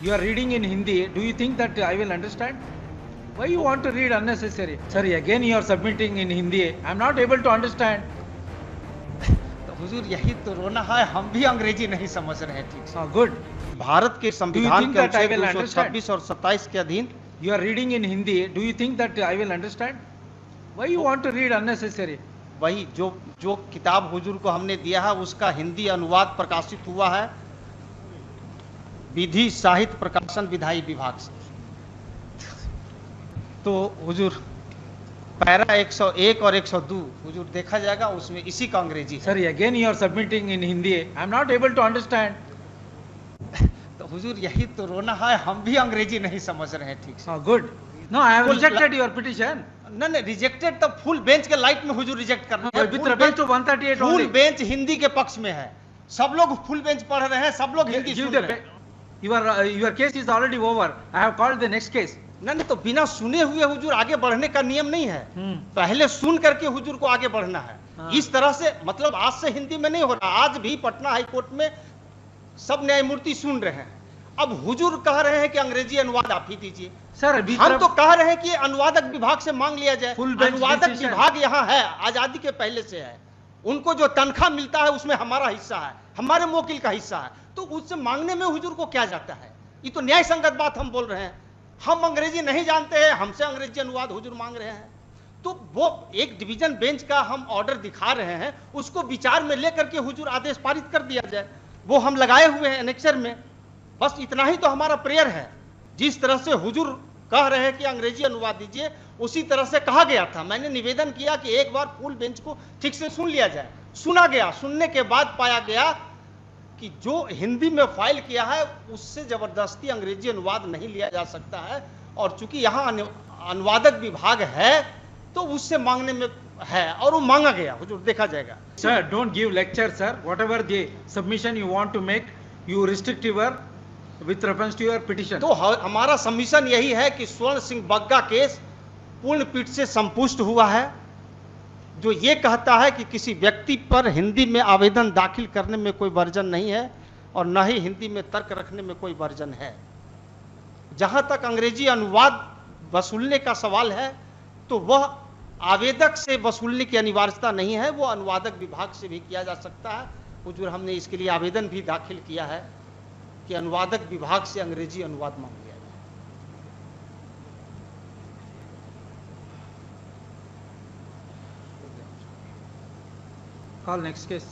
You are reading in Hindi. Do you think that I will understand? Why you want to read unnecessary? Sorry, again you are submitting in Hindi. I am not able to understand. तो हुजूर यही तो रोना है, हम भी अंग्रेजी नहीं समझ रहे हैं ठीक से। Good. भारत के संविधान think के that I अनुच्छेद will understand? 226 और 27 के अधीन You are reading in Hindi. Do you think that I will understand? Why you want to read unnecessary? वही जो जो किताब हुजूर को हमने दिया है उसका हिंदी अनुवाद प्रकाशित हुआ है विधि साहित्य प्रकाशन विधायी विभाग से। तो हुजूर पैरा 101 और 102 हुजूर देखा जाएगा, उसमें इसी का अंग्रेजी है। Sorry, again you are submitting in Hindi. I am not able to understand. तो हुजूर यही तो रोना है, हम भी अंग्रेजी नहीं समझ रहे हैं ठीक से। Good. No, I have Full rejected your petition. नहीं रिजेक्टेड तो फुल बेंच के लाइट में हुजूर रिजेक्ट कर रहे हैं। With reference to 138 full only. Bench Hindi के पक्ष में है, सब लोग फुल बेंच पढ़ रहे हैं, सब लोग हिंदी Give सुन the रहे हैं। your case is already over. I have called the next case. नहीं तो बिना सुने हुए हुजूर आगे बढ़ने का नियम नहीं है। पहले सुन करके हुजूर को आगे बढ़ना है। इस तरह से मतलब आज से हिंदी में नहीं हो रहा, आज भी पटना हाई कोर्ट में सब न्यायमूर्ति सुन रहे हैं। अब हुजूर कह रहे हैं कि अंग्रेजी अनुवाद आप ही दीजिए। सर हम तो कह रहे हैं कि अनुवादक विभाग से मांग लिया जाए। Full bench अनुवादक decision. विभाग यहाँ है, आजादी के पहले से है, उनको जो तनख्वाह मिलता है उसमें हमारा हिस्सा है, हमारे मोकिल का हिस्सा है, तो उससे मांगने में हुजूर को क्या जाता है? ये तो न्याय संगत बात हम बोल रहे हैं। हम अंग्रेजी नहीं जानते हैं, हमसे अंग्रेजी अनुवाद हुजूर मांग रहे हैं, तो वो एक डिवीजन बेंच का हम ऑर्डर दिखा रहे हैं, उसको विचार में लेकर के हुजूर आदेश पारित कर दिया जाए। वो हम लगाए हुए हैं एनेक्सर में, बस इतना ही तो हमारा प्रेयर है। जिस तरह से हुजूर कह रहे हैं कि अंग्रेजी अनुवाद दीजिए, उसी तरह से कहा गया था। मैंने निवेदन किया कि एक बार फुल बेंच को ठीक से सुन लिया जाए। सुना गया, सुनने के बाद पाया गया कि जो हिंदी में फाइल किया है उससे जबरदस्ती अंग्रेजी अनुवाद नहीं लिया जा सकता है, और चूंकि यहाँ अनुवादक विभाग है तो उससे मांगने में है, और वो मांगा गया। हुजूर देखा जाएगा। Sir, don't give lecture, sir. Whatever the submission you want to make, you restrict your with reference to your petition. तो हमारा सबमिशन यही है कि स्वर्ण सिंह बग्गा केस पूर्ण पीठ से संपुष्ट हुआ है, जो ये कहता है कि किसी व्यक्ति पर हिंदी में आवेदन दाखिल करने में कोई वर्जन नहीं है और न ही हिंदी में तर्क रखने में कोई वर्जन है। जहां तक अंग्रेजी अनुवाद वसूलने का सवाल है तो वह आवेदक से वसूलने की अनिवार्यता नहीं है, वो अनुवादक विभाग से भी किया जा सकता है। हुजूर हमने इसके लिए आवेदन भी दाखिल किया है कि अनुवादक विभाग से अंग्रेजी अनुवाद मांग लिया जाए। Call next case.